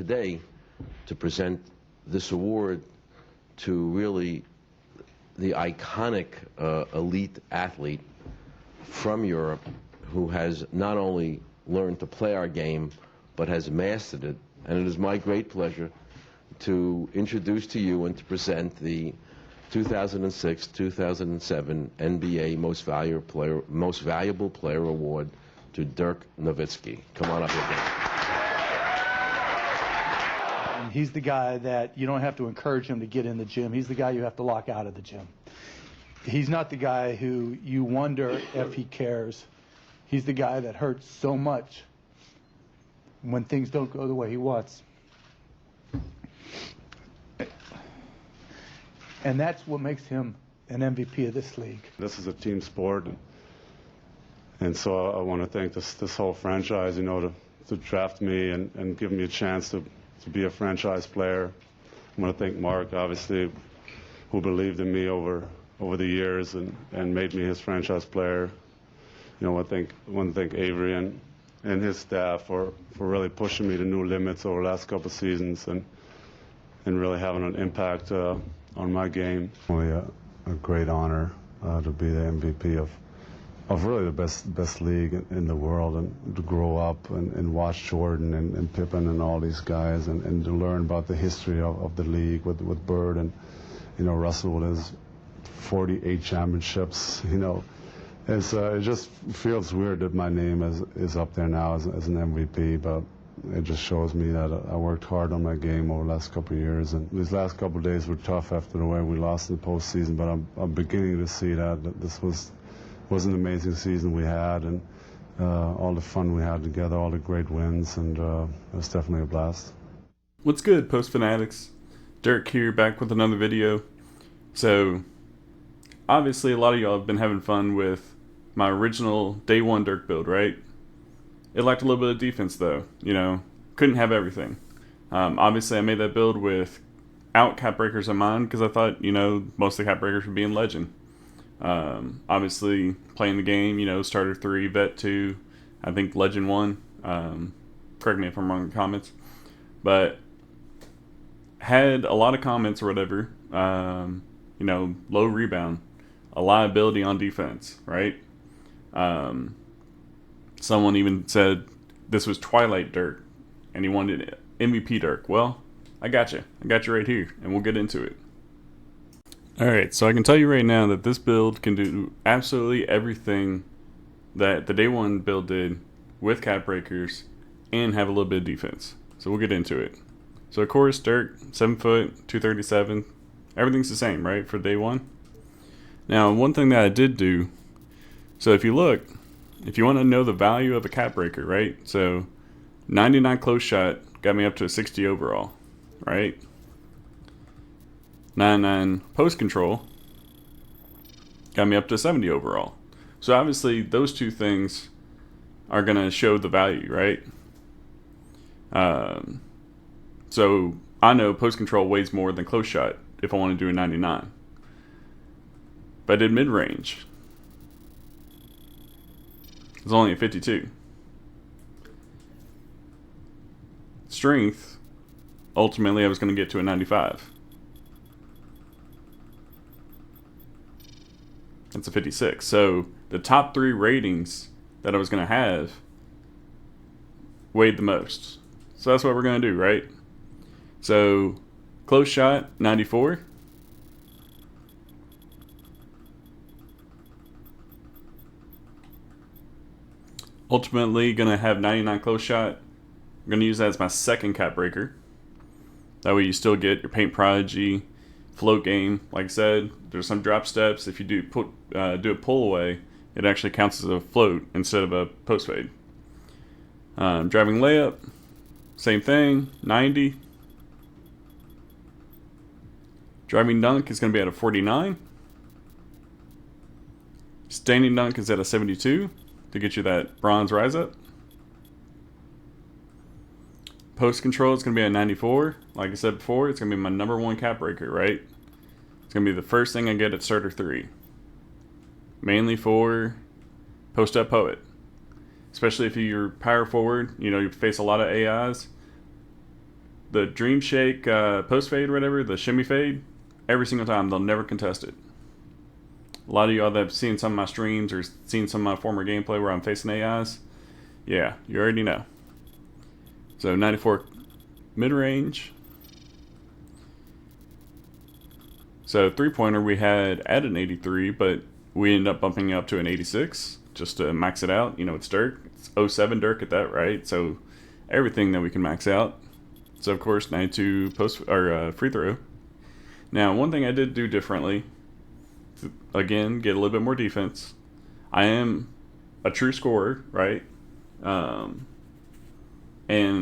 today to present this award to really the iconic elite athlete from Europe who has not only learned to play our game, but has mastered it. And it is my great pleasure to introduce to you and to present the 2006-2007 NBA Most Valuable Player Award to Dirk Nowitzki. Come on up here, Dirk. He's the guy that you don't have to encourage him to get in the gym. He's the guy you have to lock out of the gym. He's not the guy who you wonder if he cares. He's the guy that hurts so much when things don't go the way he wants. And that's what makes him an MVP of this league. This is a team sport, and so I want to thank this whole franchise, to draft me and give me a chance to be a franchise player. I want to thank Mark, obviously, who believed in me over the years and made me his franchise player. I want to thank Avery and his staff for really pushing me to new limits over the last couple of seasons and really having an impact on my game. Really a great honor to be the MVP of really the best league in the world, and to grow up and watch Jordan and Pippen and all these guys and to learn about the history of the league with Bird and Russell with his 48 championships. It just feels weird that my name is up there now as an MVP, but it just shows me that I worked hard on my game over the last couple of years, and these last couple of days were tough after the way we lost in the postseason, but I'm beginning to see that this was an amazing season we had, and all the fun we had together, all the great wins, and it was definitely a blast. What's good, Post Fanatics? Dirk here, back with another video. So, obviously a lot of y'all have been having fun with my original day one Dirk build, right? It lacked a little bit of defense though, couldn't have everything. Obviously I made that build without cap breakers in mind because I thought, most of the cap breakers would be in Legend. Obviously playing the game, starter 3, vet 2, I think Legend 1, correct me if I'm wrong in the comments, but had a lot of comments or whatever, low rebound, a liability on defense, right? Someone even said this was Twilight Dirk, and he wanted MVP Dirk. Well, I got you right here, and we'll get into it. Alright, so I can tell you right now that this build can do absolutely everything that the day one build did with cap breakers and have a little bit of defense. So we'll get into it. So of course, Dirk, 7 foot, 237, everything's the same, right, for day one? Now, one thing that I did do, so if you look, if you want to know the value of a cap breaker, right? So 99 close shot got me up to a 60 overall, right? 99 post control got me up to 70 overall. So obviously those two things are going to show the value, right? So I know post control weighs more than close shot if I want to do a 99. But I did mid range. It's only a 52. Strength, ultimately I was going to get to a 95. That's a 56. So the top 3 ratings that I was going to have weighed the most. So that's what we're going to do, right? So close shot, 94. Ultimately going to have 99 close shot. I'm going to use that as my second cap breaker. That way you still get your paint prodigy, float game. Like I said, there's some drop steps. If you do a pull away, it actually counts as a float instead of a post fade. Driving layup, same thing, 90. Driving dunk is going to be at a 49. Standing dunk is at a 72 to get you that bronze rise up. Post control is going to be at 94. Like I said before, it's going to be my number 1 cap breaker, right? It's going to be the first thing I get at starter 3. Mainly for post up poet. Especially if you're power forward, you face a lot of AIs. the Dream Shake post fade or whatever, the shimmy fade, every single time. They'll never contest it. A lot of y'all that have seen some of my streams or seen some of my former gameplay where I'm facing AIs, yeah, you already know. So 94 mid-range. So three-pointer we had at an 83, but we ended up bumping it up to an 86 just to max it out. You know, it's Dirk. It's 07 Dirk at that, right? So everything that we can max out. So of course 92 post or free throw. Now one thing I did do differently, to, again, get a little bit more defense. I am a true scorer, right? And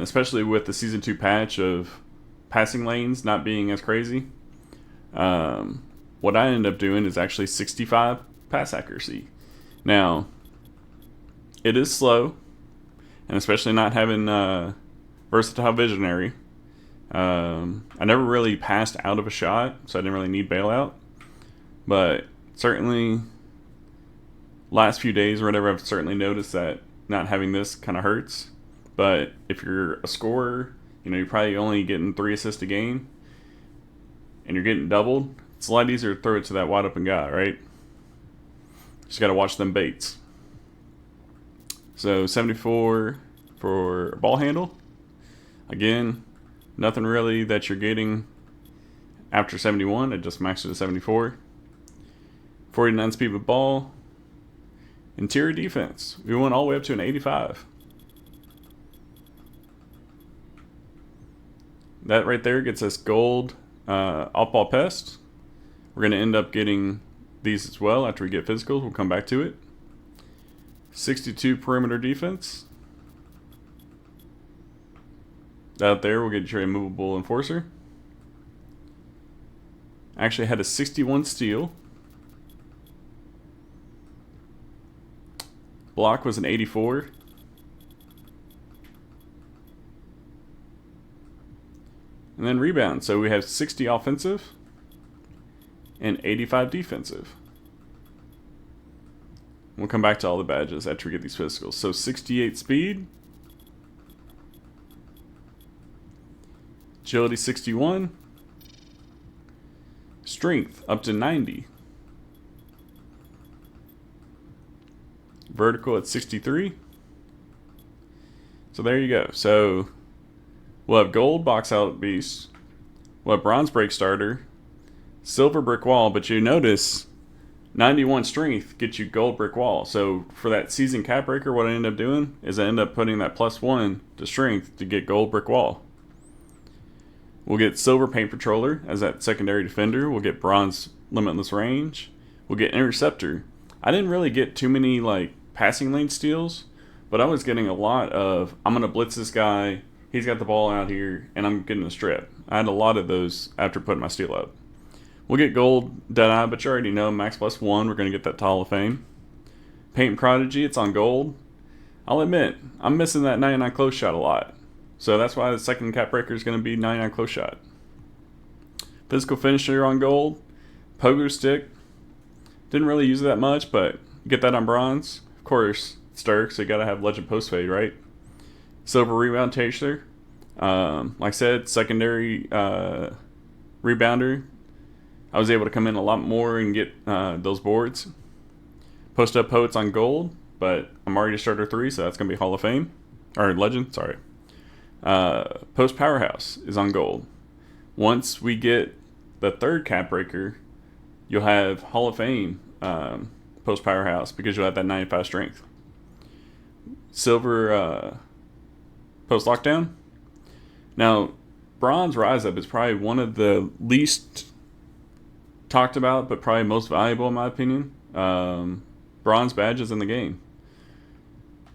especially with the Season 2 patch of passing lanes not being as crazy, what I ended up doing is actually 65 pass accuracy. Now, it is slow, and especially not having versatile visionary. I never really passed out of a shot, so I didn't really need bailout. But certainly, last few days or whatever, I've certainly noticed that not having this kind of hurts. But if you're a scorer, you know, you're probably only getting 3 assists a game, and you're getting doubled, it's a lot easier to throw it to that wide open guy, right? Just got to watch them baits. So 74 for ball handle. Again, nothing really that you're getting after 71. I just maxed it to 74. 49 speed with ball. Interior defense. We went all the way up to an 85. That right there gets us gold off-ball pest. We're going to end up getting these as well after we get physicals. We'll come back to it. 62 perimeter defense. Out there, we'll get your immovable enforcer. Actually had a 61 steal. Block was an 84. And then rebound. So we have 60 offensive and 85 defensive. We'll come back to all the badges after we get these physicals. So 68 speed. Agility 61. Strength up to 90. Vertical at 63. So there you go. So we'll have gold box out beast. We'll have bronze break starter. Silver brick wall. But you notice 91 strength gets you gold brick wall. So for that season cap breaker, what I end up doing is I end up putting that +1 to strength to get gold brick wall. We'll get silver paint patroller as that secondary defender. We'll get bronze limitless range. We'll get interceptor. I didn't really get too many like passing lane steals, but I was getting a lot of, I'm going to blitz this guy, he's got the ball out here, and I'm getting a strip. I had a lot of those after putting my steal up. We'll get gold Deadeye, but you already know, max +1, we're going to get that to Hall of Fame. Paint Prodigy, it's on gold. I'll admit, I'm missing that 99 close shot a lot. So that's why the second cap breaker is going to be 99 close shot. Physical finisher on gold. Pogo stick. Didn't really use it that much, but get that on bronze. Of course, it's Dirk, so you got to have legend post fade, right? Silver rebound chaser. Like I said, secondary rebounder. I was able to come in a lot more and get those boards. Post up poets on gold, but I'm already a starter 3, so that's going to be Hall of Fame. Or legend, sorry. Post powerhouse is on gold. Once we get the third cap breaker, you'll have Hall of Fame post powerhouse because you'll have that 95 strength. Silver post lockdown. Now, bronze rise up is probably one of the least talked about, but probably most valuable in my opinion. Bronze badges in the game.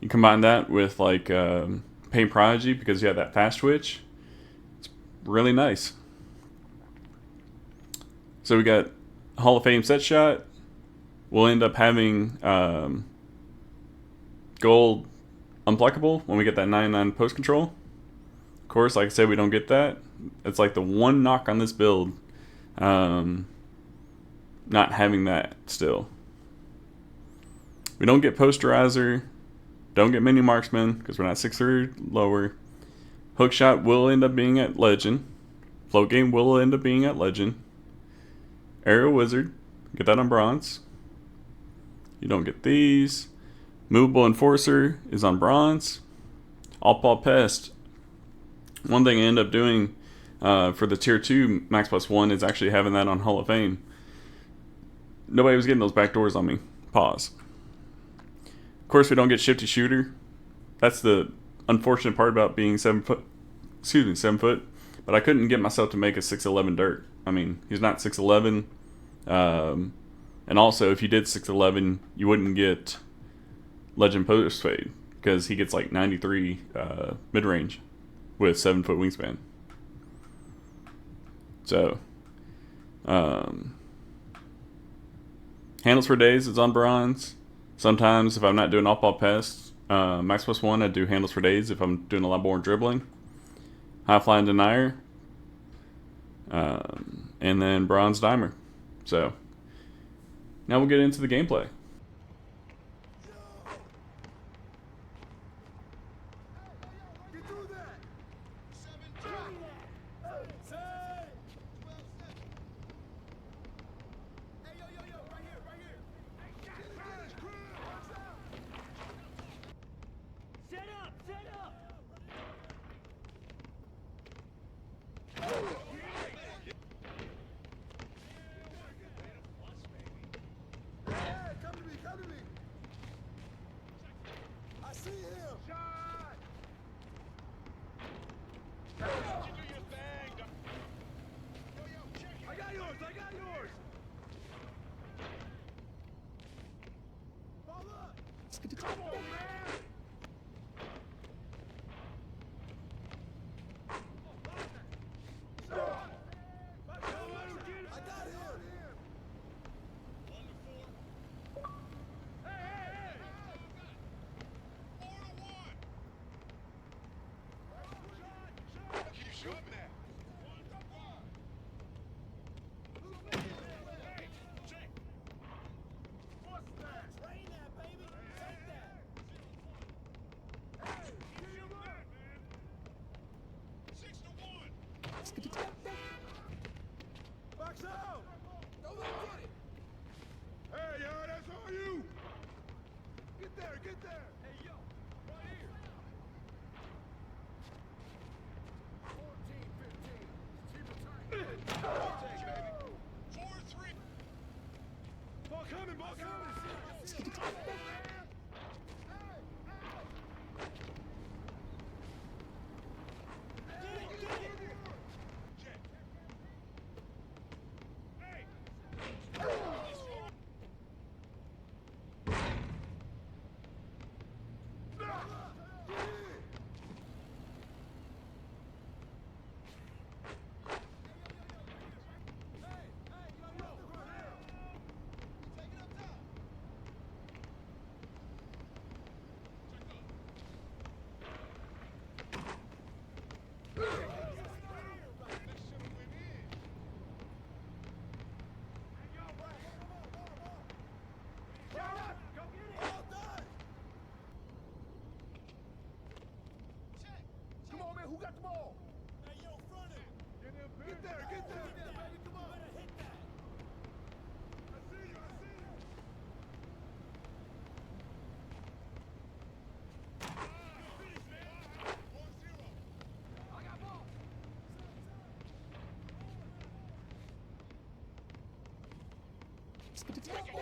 You combine that with like Paint Prodigy because you have that fast twitch. It's really nice. So we got Hall of Fame set shot. We'll end up having gold unpluckable when we get that 99 post control. Of course, like I said, we don't get that. It's like the one knock on this build. Not having that still. We don't get posterizer. Don't get mini marksman because we're not 6'3" lower. Hook shot will end up being at legend. Float game will end up being at legend. Aerial wizard, get that on bronze. You don't get these. Movable enforcer is on bronze. All Paul Pest. One thing I end up doing for the tier 2 max plus 1 is actually having that on Hall of Fame. Nobody was getting those back doors on me. Pause. Of course, we don't get shifty shooter. That's the unfortunate part about being 7 foot. Excuse me, 7 foot. But I couldn't get myself to make a 6'11" Dirk. I mean, he's not 6'11". And also, if you did 6'11", you wouldn't get legend post fade because he gets like 93 mid range with 7 foot wingspan. So, handles for days is on bronze. Sometimes, if I'm not doing off-ball pests, max plus 1, I do handles for days if I'm doing a lot more dribbling. High flying denier. And then bronze dimer. So, now we'll get into the gameplay. Box out! Don't let him get it! Hey, yo, that's all you! Get there, get there! Hey, yo, right here! 14, 15. Keep it tight. Take, baby. 4-3. Ball coming, ball coming! Who got the ball? Hey, yo, front it. Get there, get there. Baby, come on. Better hit that. I see you, I see you. Finish, man. 1-0. I got ball. Take it.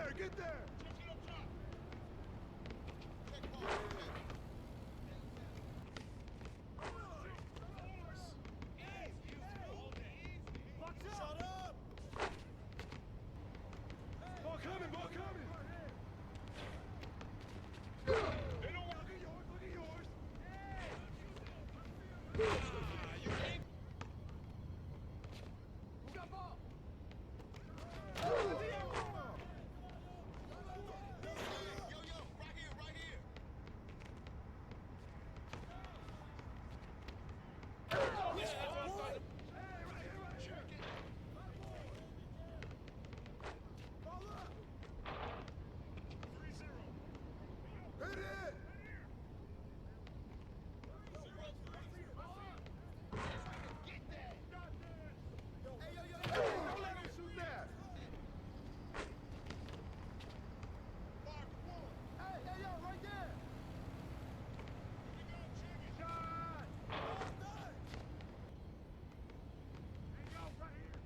there, get there. Shut up! Ball coming, ball coming! They don't want... Look at yours, look at yours! Who got ball? Yo, right here, right here! Hit it! Get that! Hey, yo, don't let him shoot that! Hey, yo, right there! Shot! Hey, yo, right here!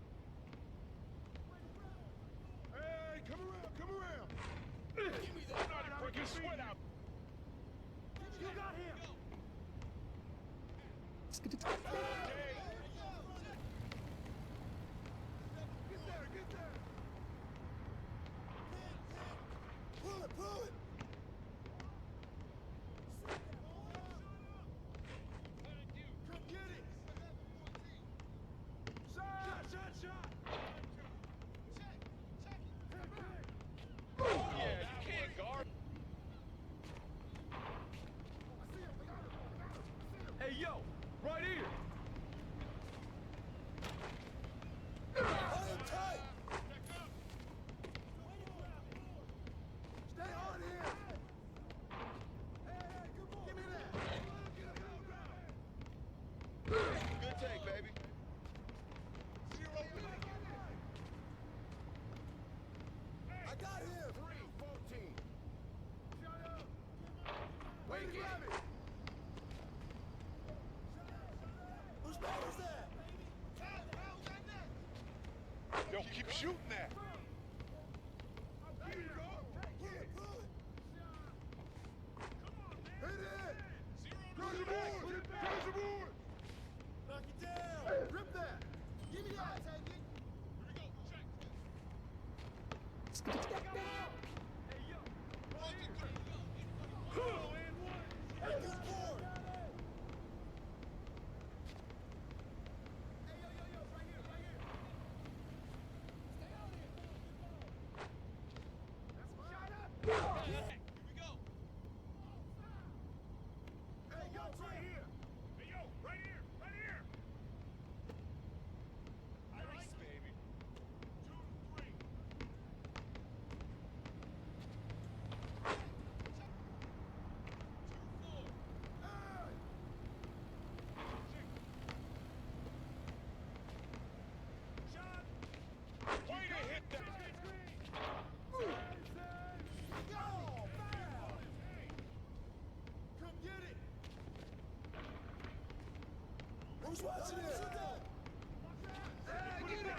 Hey, come around, come around! Give me that! I'm not breaking sweat out! You got him! Get there, get there! Pull it, pull it! Come get it! Shot, shot, shot! Check it! Oh yeah, you can't guard! Hey, yo, right here! Hold tight! Stay on here! Hey, come on! Give me that! Good take, baby. 0 I got him! 3-14. Shut up! Wait, grab it! Whose ball is that? Yo, keep shooting that. There you go. Pull it, pull it. Hit it. Close the board. Close the board. Knock it down. Rip that. Give me that. Take it. Here we go. Check. Hey, yo. Oh, and one. Hit this board. Here we go. Hey, yo, right here. Hey, yo, right here, right here. Nice, baby. 2 to 3. Shot. Way to hit that. Go! Foul! Come get it! Who's watching it? Hey, get it!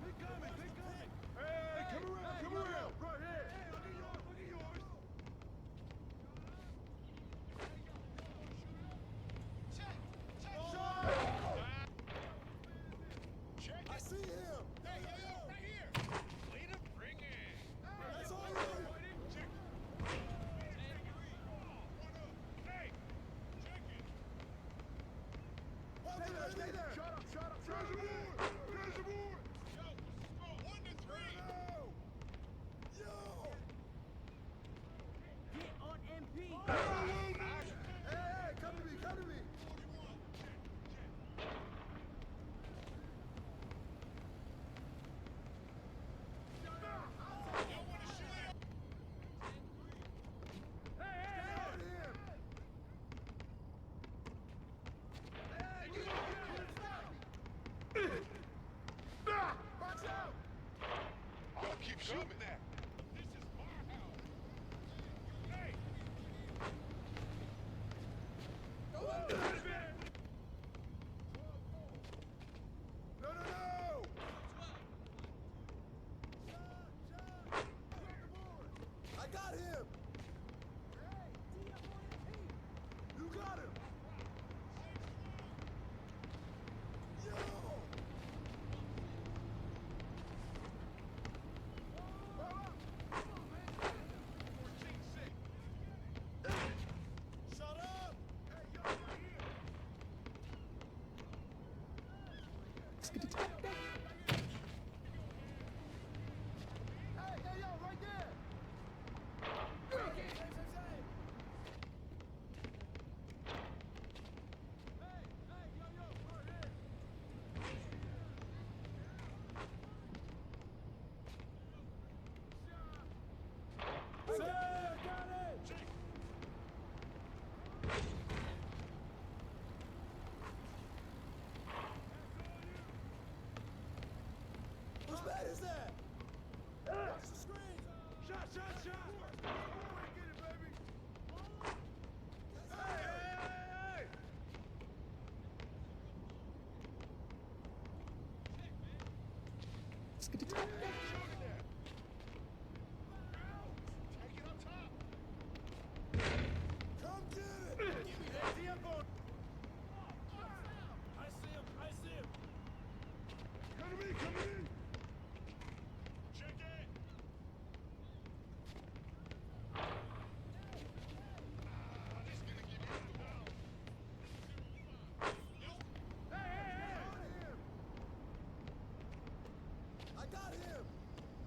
They coming, they coming! Hey, come around, come around! Right here! Hey, look at yours, look at yours! Check! Check! I see him! Hey, yo, right here! Way to bring it! That's all you do! Check! Hey! Check it! Stay there! Shut up, shut up! There's the board! There's the board! Yo, let's go! 1 to 3! Yo! Get on MP! Hey, come to me, come to me! 41. Hey, Hey, yo, right there. Whose bat is that? Watch the screen. Shot. Get it, baby. Hey. Take it up top. Come get it. Give me that D-up. I see him. Come to me. Check it. He's gonna give you the ball. Hey. I got him.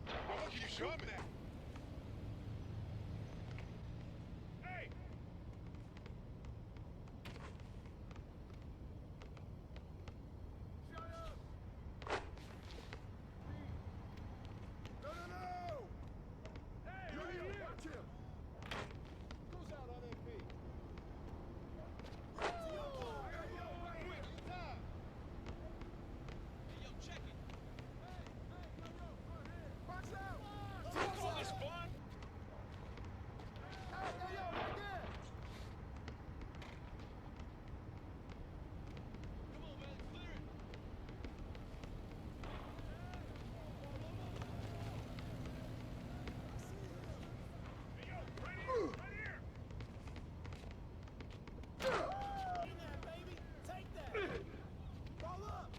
Oh, keep shooting that. Hey. Shut up. No. Hey, right here. Watch him. Goes out on MP. Check it. Box out. Don't call this fun. Hey, right there. Come on, man. Clear it. Hey, yo, right here. In there, baby. Take that. Ball up.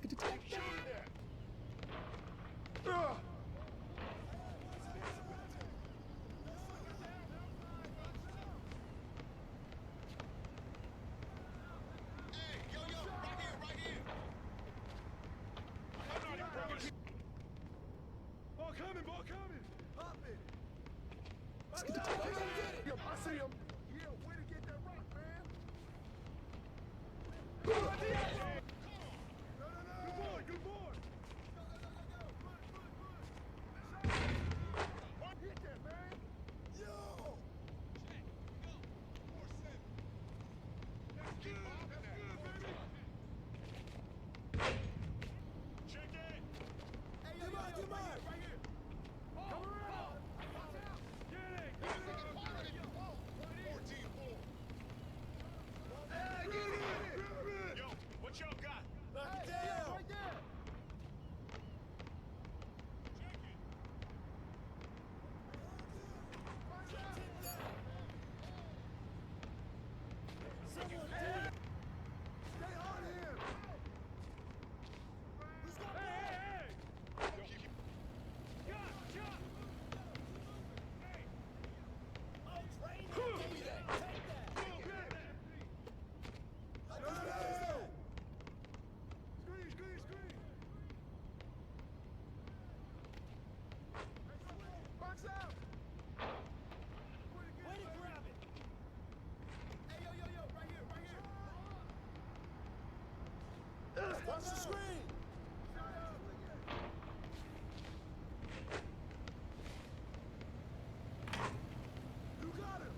Keep shooting that. Hey, yo, right here. I'm not even broken. Ball coming. Pop it. Box out. Get it. I see him. Yeah, way to get that rock, man. No. Good boy. Hit that, man. Yo. That's good, baby. Check it. Hey, yo, right here. Come around. Get it. 14-4. Hey, get it. Yo, what y'all got? Knock it down. Right there. Check it. Stay on him. Who's got Hey. Shot. Hey. Oh, train. Give me that. Take that. No. Screen. Box out. Way to grab it. Hey, yo, right here. Watch the screen. You got him.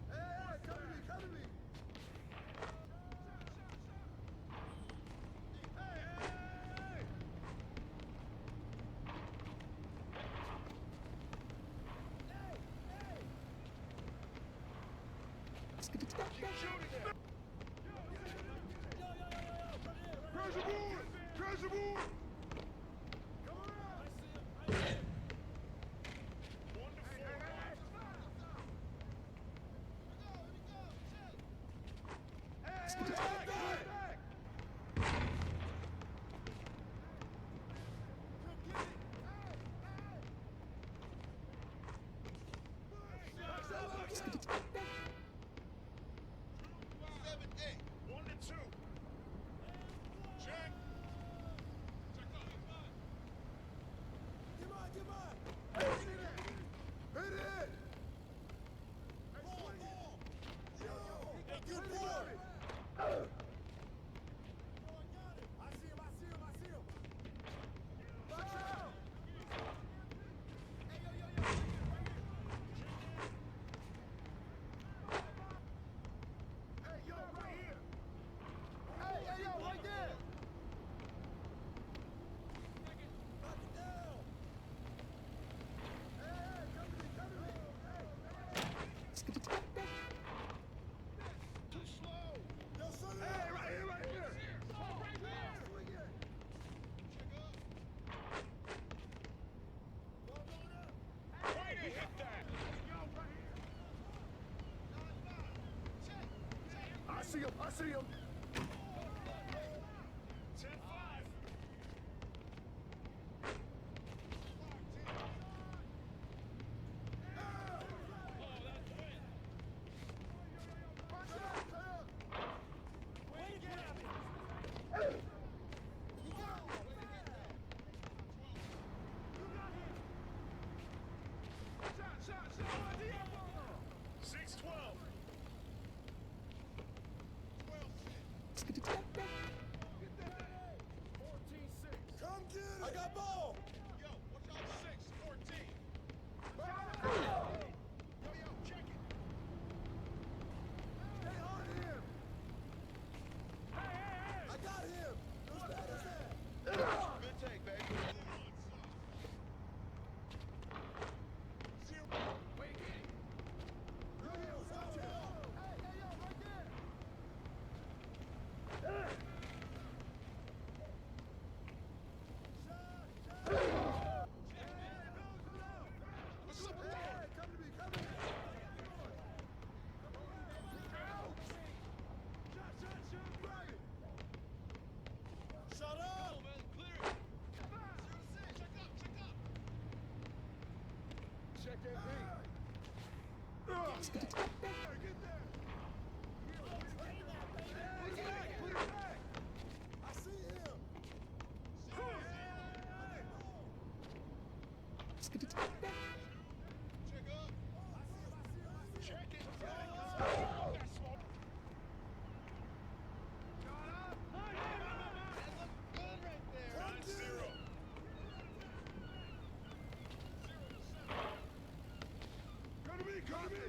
Hey, come to me. Hey. Keep shooting that. Crash the board. Come around. I see him. Wonderful. Back. Hey. 7-8. 1-2. Good boy. I see him. Watch out. Hey, yo. Hey, yo, right here. Hey, yo, right there. Knock it down. Hey, come to me. Too slow. Yo, son. Hey, right here. Right here. Swing it. Check up. Way to hit that. I see him. 10-5. Shot. 6-12. 14-6. Come get it. I got ball. Yo, watch out 6-14. Yo, check it. Stay on him. Hey. I got him. Who's bad as that? Good take, baby. Wait, get it. Yo, watch out. Hey, yo, right there. Shut up! Clear it! 0-6, check up! Check that beat! Get there! Put it back! I see him! Check up! Check it! That's smart! Good right there. 9-0. 0-7. Come to me.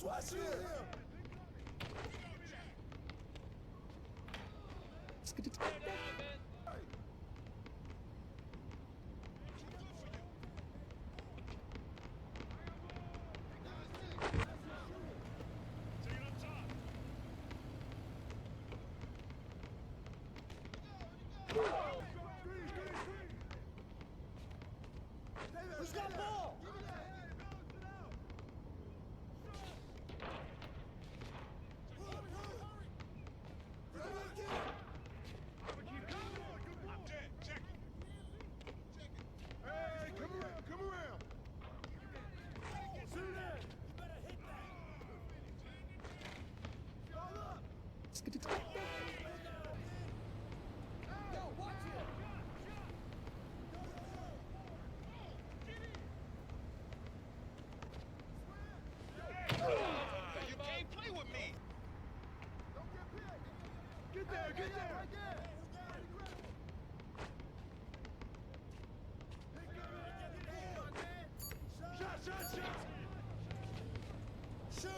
Watch it. Who's got the ball? Hey, come around, come around. Sit down. You better hit that. Ball up. Yo, watch it. You can't play with me. Don't get picked. Get there, get there. Right there. Shot, shot, shot. Shoot.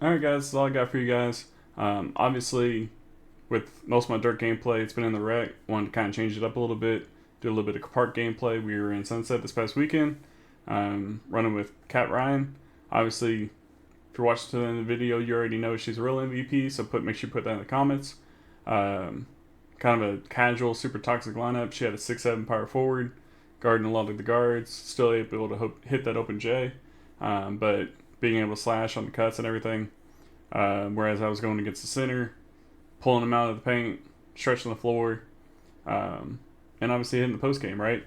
Alright guys, that's all I got for you guys. Obviously, with most of my Dirk gameplay, it's been in the rec. Wanted to kind of change it up a little bit, do a little bit of park gameplay. We were in Sunset this past weekend, running with Kat Ryan. Obviously, if you're watching to the end of the video, you already know she's a real MVP, so make sure you put that in the comments. Kind of a casual, super toxic lineup. She had a 6'7" power forward, guarding a lot of the guards, still able to hit that open J, but being able to slash on the cuts and everything. Whereas I was going against the center, pulling him out of the paint, stretching the floor, and obviously hitting the post game, right?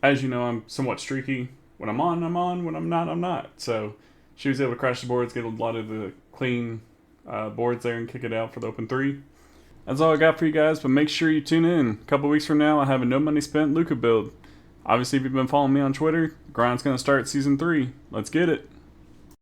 As you know, I'm somewhat streaky. When I'm on, I'm on. When I'm not, I'm not. So she was able to crash the boards, get a lot of the clean boards there, and kick it out for the open three. That's all I got for you guys, but make sure you tune in. A couple weeks from now, I have a no money spent Luka build. Obviously, if you've been following me on Twitter, grind's going to start season 3. Let's get it.